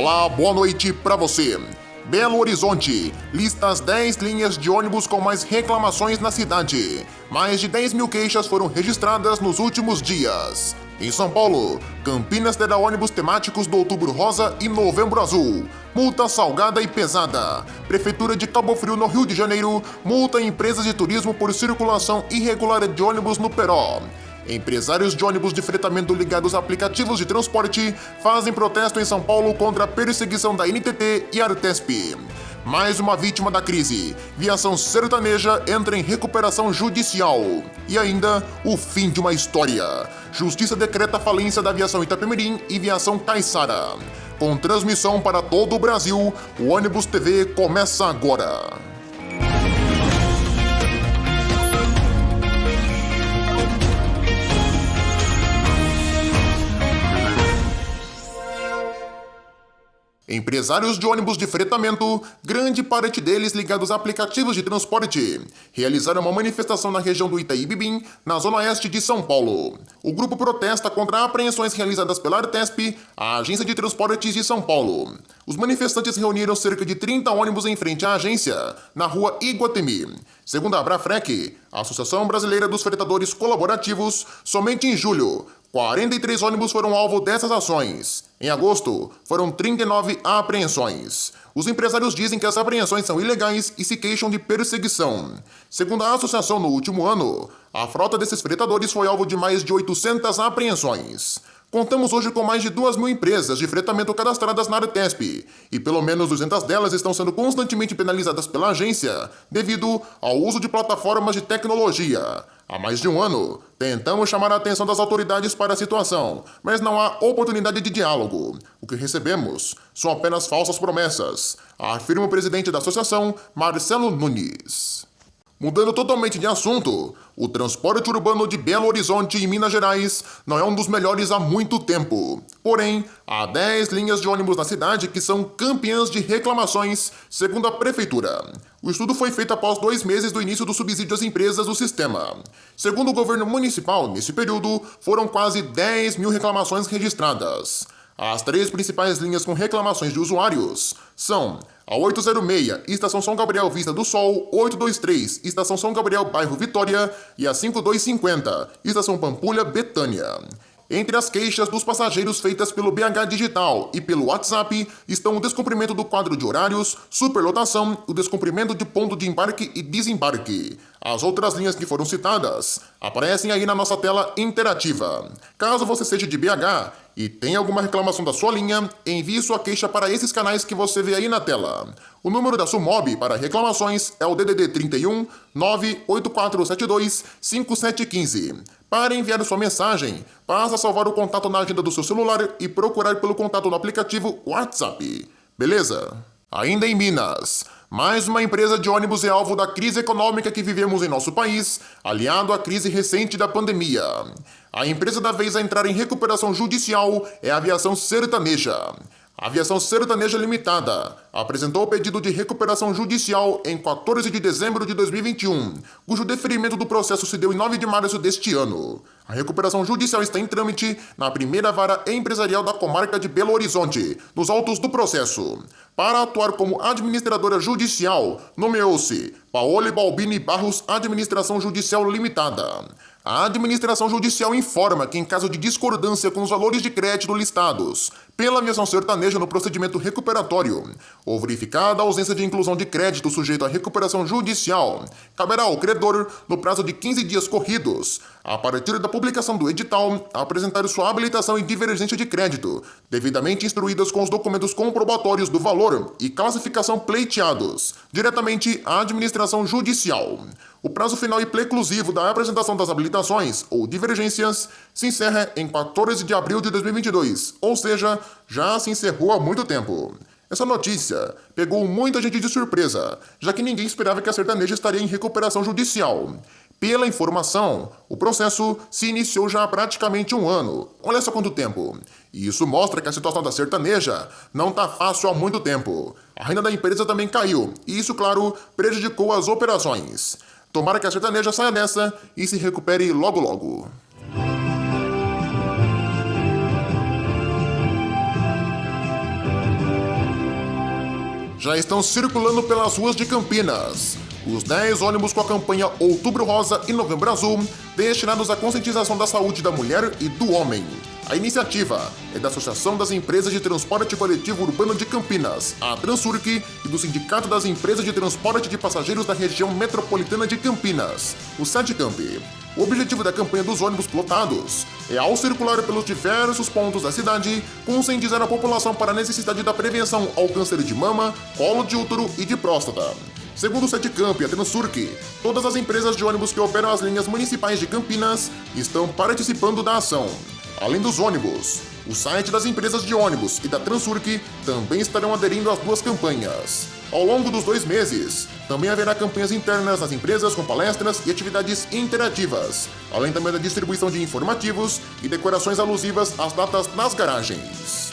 Olá, boa noite para você. Belo Horizonte lista as 10 linhas de ônibus com mais reclamações na cidade. Mais de 10 mil queixas foram registradas nos últimos dias. Em São Paulo, Campinas terá ônibus temáticos do Outubro Rosa e Novembro Azul. Multa salgada e pesada. Prefeitura de Cabo Frio, no Rio de Janeiro, multa empresas de turismo por circulação irregular de ônibus no Peró. Empresários de ônibus de fretamento ligados a aplicativos de transporte fazem protesto em São Paulo contra a perseguição da NTT e Artesp. Mais uma vítima da crise. Viação sertaneja entra em recuperação judicial. E ainda, o fim de uma história. Justiça decreta a falência da aviação Itapemirim e viação Caiçara. Com transmissão para todo o Brasil, o Ônibus TV começa agora. Empresários de ônibus de fretamento, grande parte deles ligados a aplicativos de transporte, realizaram uma manifestação na região do Itaí-Bibi, na zona oeste de São Paulo. O grupo protesta contra apreensões realizadas pela Artesp, a agência de transportes de São Paulo. Os manifestantes reuniram cerca de 30 ônibus em frente à agência, na rua Iguatemi. Segundo a Abrafrec, a Associação Brasileira dos Fretadores Colaborativos, somente em julho, 43 ônibus foram alvo dessas ações. Em agosto, foram 39 apreensões. Os empresários dizem que as apreensões são ilegais e se queixam de perseguição. Segundo a associação, no último ano, a frota desses fretadores foi alvo de mais de 800 apreensões. Contamos hoje com mais de 2.000 empresas de fretamento cadastradas na Artesp, e pelo menos 200 delas estão sendo constantemente penalizadas pela agência devido ao uso de plataformas de tecnologia. Há mais de um ano, tentamos chamar a atenção das autoridades para a situação, mas não há oportunidade de diálogo. O que recebemos são apenas falsas promessas, afirma o presidente da associação, Marcelo Nunes. Mudando totalmente de assunto, o transporte urbano de Belo Horizonte, em Minas Gerais, não é um dos melhores há muito tempo. Porém, há 10 linhas de ônibus na cidade que são campeãs de reclamações, segundo a prefeitura. O estudo foi feito após 2 meses do início do subsídio às empresas do sistema. Segundo o governo municipal, nesse período, foram quase 10 mil reclamações registradas. As 3 principais linhas com reclamações de usuários são a 806, Estação São Gabriel Vista do Sol, 823, Estação São Gabriel Bairro Vitória e a 5250, Estação Pampulha Betânia. Entre as queixas dos passageiros feitas pelo BH Digital e pelo WhatsApp estão o descumprimento do quadro de horários, superlotação, o descumprimento de ponto de embarque e desembarque. As outras linhas que foram citadas aparecem aí na nossa tela interativa. Caso você seja de BH e tenha alguma reclamação da sua linha, envie sua queixa para esses canais que você vê aí na tela. O número da SUMOB para reclamações é o DDD 31 98472 5715. Para enviar sua mensagem, basta salvar o contato na agenda do seu celular e procurar pelo contato no aplicativo WhatsApp. Beleza? Ainda em Minas, mais uma empresa de ônibus é alvo da crise econômica que vivemos em nosso país, aliado à crise recente da pandemia. A empresa da vez a entrar em recuperação judicial é a Aviação Sertaneja. A Aviação Sertaneja Limitada apresentou o pedido de recuperação judicial em 14 de dezembro de 2021, cujo deferimento do processo se deu em 9 de março deste ano. A recuperação judicial está em trâmite na primeira vara empresarial da comarca de Belo Horizonte, nos autos do processo. Para atuar como administradora judicial, nomeou-se Paola Balbini Barros Administração Judicial Limitada. A administração judicial informa que, em caso de discordância com os valores de crédito listados pela aviação sertaneja no procedimento recuperatório, ou verificada a ausência de inclusão de crédito sujeito à recuperação judicial, caberá ao credor, no prazo de 15 dias corridos, a partir da publicação do edital, apresentar sua habilitação e divergência de crédito, devidamente instruídas com os documentos comprobatórios do valor e classificação pleiteados, diretamente à administração judicial. O prazo final e preclusivo da apresentação das habilitações ou divergências se encerra em 14 de abril de 2022, ou seja, já se encerrou há muito tempo. Essa notícia pegou muita gente de surpresa, já que ninguém esperava que a sertaneja estaria em recuperação judicial. Pela informação, o processo se iniciou já há praticamente um ano. Olha só quanto tempo. E isso mostra que a situação da sertaneja não está fácil há muito tempo. A renda da empresa também caiu, e isso, claro, prejudicou as operações. Tomara que a sertaneja saia dessa e se recupere logo logo. já estão circulando pelas ruas de Campinas. Os 10 ônibus com a campanha Outubro Rosa e Novembro Azul, destinados à conscientização da saúde da mulher e do homem. A iniciativa é da Associação das Empresas de Transporte Coletivo Urbano de Campinas, a Transurc, e do Sindicato das Empresas de Transporte de Passageiros da Região Metropolitana de Campinas, o SETCamp. O objetivo da campanha dos ônibus lotados é, ao circular pelos diversos pontos da cidade, conscientizar a população para a necessidade da prevenção ao câncer de mama, colo de útero e de próstata. Segundo o SETCamp e a Transurc, todas as empresas de ônibus que operam as linhas municipais de Campinas estão participando da ação. Além dos ônibus, o site das empresas de ônibus e da Transurc também estarão aderindo às duas campanhas. Ao longo dos 2 meses, também haverá campanhas internas nas empresas com palestras e atividades interativas, além também da distribuição de informativos e decorações alusivas às datas nas garagens.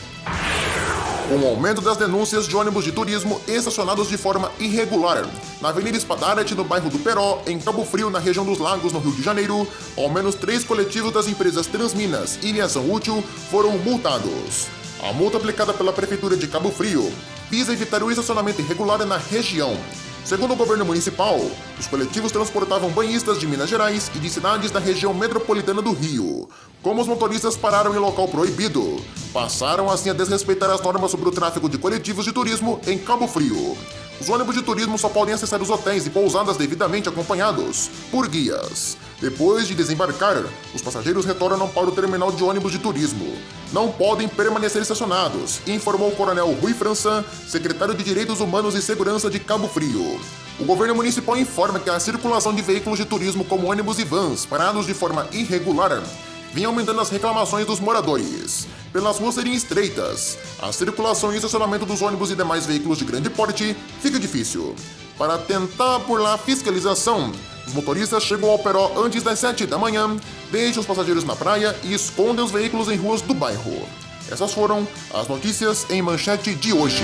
Com o aumento das denúncias de ônibus de turismo estacionados de forma irregular na Avenida Espadarete, no bairro do Peró, em Cabo Frio, na região dos Lagos, no Rio de Janeiro, ao menos 3 coletivos das empresas Transminas e Viação Útil foram multados. A multa aplicada pela Prefeitura de Cabo Frio visa evitar o estacionamento irregular na região. Segundo o governo municipal, os coletivos transportavam banhistas de Minas Gerais e de cidades da região metropolitana do Rio. Como os motoristas pararam em local proibido, passaram assim a desrespeitar as normas sobre o tráfego de coletivos de turismo em Cabo Frio. Os ônibus de turismo só podem acessar os hotéis e pousadas devidamente acompanhados por guias. Depois de desembarcar, os passageiros retornam para o terminal de ônibus de turismo. Não podem permanecer estacionados, informou o coronel Rui França, secretário de Direitos Humanos e Segurança de Cabo Frio. O governo municipal informa que a circulação de veículos de turismo como ônibus e vans parados de forma irregular vinha aumentando as reclamações dos moradores. Pelas ruas serem estreitas, a circulação e estacionamento dos ônibus e demais veículos de grande porte fica difícil. Para tentar burlar a fiscalização, os motoristas chegam ao Peró antes das 7 da manhã, deixam os passageiros na praia e escondem os veículos em ruas do bairro. Essas foram as notícias em manchete de hoje.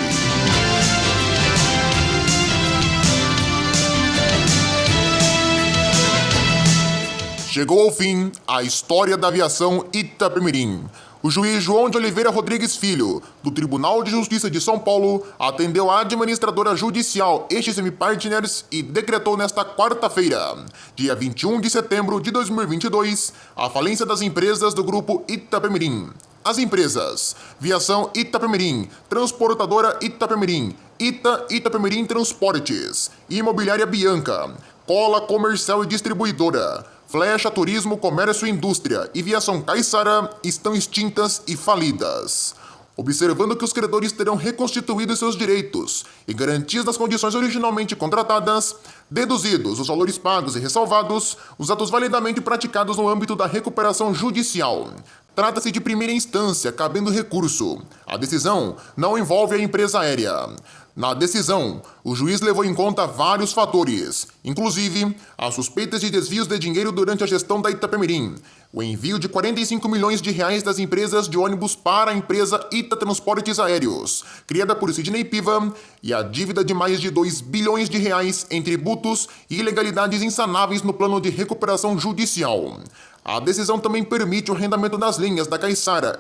Chegou ao fim a história da aviação Itapemirim. O juiz João de Oliveira Rodrigues Filho, do Tribunal de Justiça de São Paulo, atendeu a administradora judicial XM Partners e decretou nesta quarta-feira, dia 21 de setembro de 2022, a falência das empresas do grupo Itapemirim. As empresas: Viação Itapemirim, Transportadora Itapemirim, Itapemirim Transportes, Imobiliária Bianca, Cola Comercial e Distribuidora, Flecha Turismo, Comércio e Indústria e Viação Caiçara estão extintas e falidas. Observando que os credores terão reconstituído seus direitos e garantias das condições originalmente contratadas, deduzidos os valores pagos e ressalvados, os atos validamente praticados no âmbito da recuperação judicial. Trata-se de primeira instância, cabendo recurso. A decisão não envolve a empresa aérea. Na decisão, o juiz levou em conta vários fatores, inclusive as suspeitas de desvios de dinheiro durante a gestão da Itapemirim, o envio de 45 milhões de reais das empresas de ônibus para a empresa Ita Transportes Aéreos, criada por Sidney Piva, e a dívida de mais de 2 bilhões de reais em tributos e ilegalidades insanáveis no plano de recuperação judicial. A decisão também permite o arrendamento das linhas da Caiçara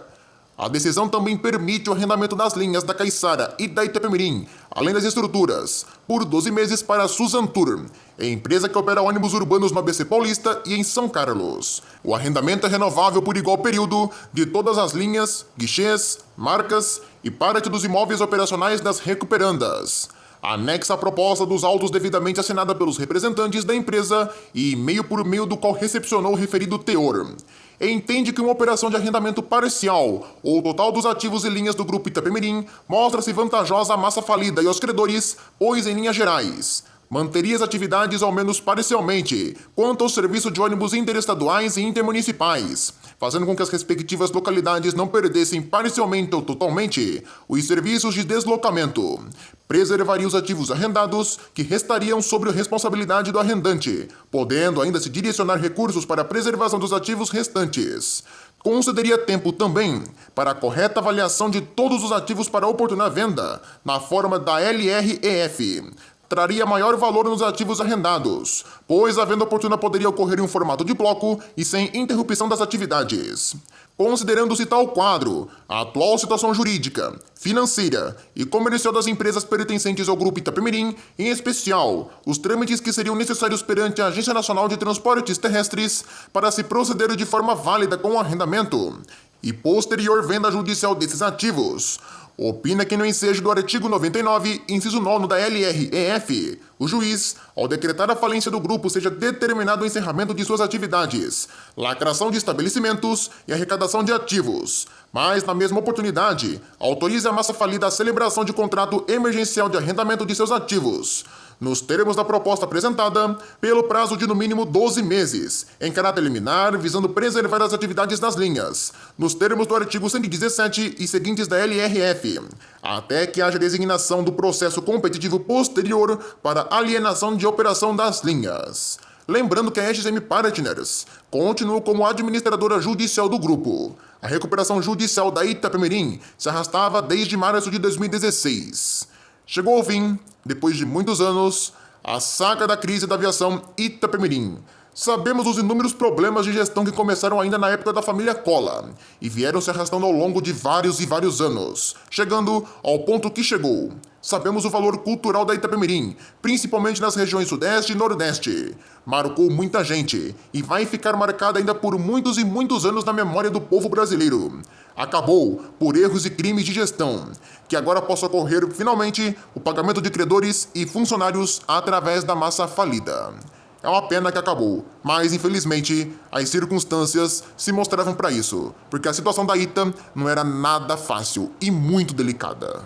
e da Itapemirim, além das estruturas, por 12 meses para a Suzantur, empresa que opera ônibus urbanos no ABC Paulista e em São Carlos. O arrendamento é renovável por igual período de todas as linhas, guichês, marcas e parte dos imóveis operacionais das recuperandas. Anexa a proposta dos autos devidamente assinada pelos representantes da empresa e e-mail por meio do qual recepcionou o referido teor. Entende que uma operação de arrendamento parcial ou total dos ativos e linhas do Grupo Itapemirim mostra-se vantajosa à massa falida e aos credores, pois, em linhas gerais, manteria as atividades ao menos parcialmente quanto ao serviço de ônibus interestaduais e intermunicipais, fazendo com que as respectivas localidades não perdessem parcialmente ou totalmente os serviços de deslocamento. Preservaria os ativos arrendados, que restariam sob a responsabilidade do arrendante, podendo ainda se direcionar recursos para a preservação dos ativos restantes. Concederia tempo também para a correta avaliação de todos os ativos para a oportuna venda, na forma da LREF. traria maior valor nos ativos arrendados, pois a venda oportuna poderia ocorrer em um formato de bloco e sem interrupção das atividades. Considerando-se tal quadro, a atual situação jurídica, financeira e comercial das empresas pertencentes ao Grupo Itapemirim, em especial, os trâmites que seriam necessários perante a Agência Nacional de Transportes Terrestres para se proceder de forma válida com o arrendamento e posterior venda judicial desses ativos, opina que no ensejo do artigo 99, inciso 9 da LREF, o juiz, ao decretar a falência do grupo, seja determinado o encerramento de suas atividades, lacração de estabelecimentos e arrecadação de ativos, mas, na mesma oportunidade, autorize a massa falida a celebração de contrato emergencial de arrendamento de seus ativos, nos termos da proposta apresentada, pelo prazo de no mínimo 12 meses, em caráter liminar, visando preservar as atividades das linhas, nos termos do artigo 117 e seguintes da LRF, até que haja designação do processo competitivo posterior para alienação de operação das linhas. Lembrando que a XM Partners continua como administradora judicial do grupo. A recuperação judicial da Itapemirim se arrastava desde março de 2016. Chegou ao fim, depois de muitos anos, a saga da crise da aviação Itapemirim. Sabemos os inúmeros problemas de gestão que começaram ainda na época da família Cola e vieram se arrastando ao longo de vários e vários anos, chegando ao ponto que chegou. Sabemos o valor cultural da Itapemirim, principalmente nas regiões Sudeste e Nordeste. Marcou muita gente e vai ficar marcada ainda por muitos e muitos anos na memória do povo brasileiro. Acabou por erros e crimes de gestão, que agora possa ocorrer finalmente o pagamento de credores e funcionários através da massa falida. É uma pena que acabou, mas infelizmente as circunstâncias se mostravam para isso, porque a situação da Ita não era nada fácil e muito delicada.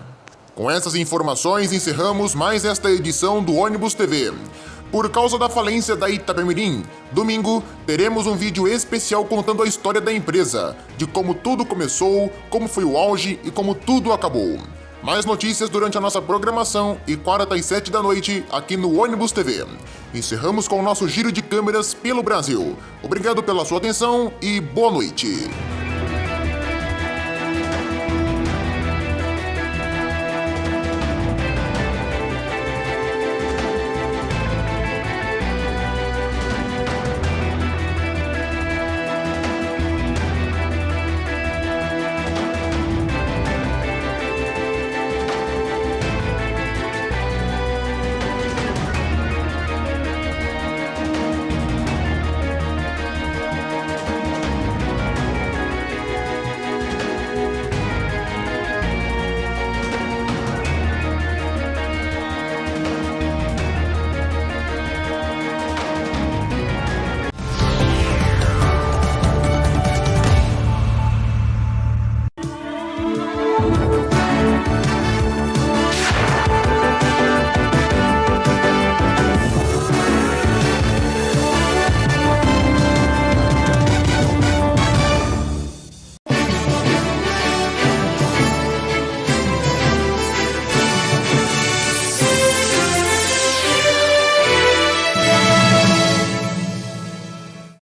Com essas informações encerramos mais esta edição do Ônibus TV. Por causa da falência da Itapemirim, domingo teremos um vídeo especial contando a história da empresa, de como tudo começou, como foi o auge e como tudo acabou. Mais notícias durante a nossa programação e quarta às 7 da noite aqui no Ônibus TV. Encerramos com o nosso giro de câmeras pelo Brasil. Obrigado pela sua atenção e boa noite.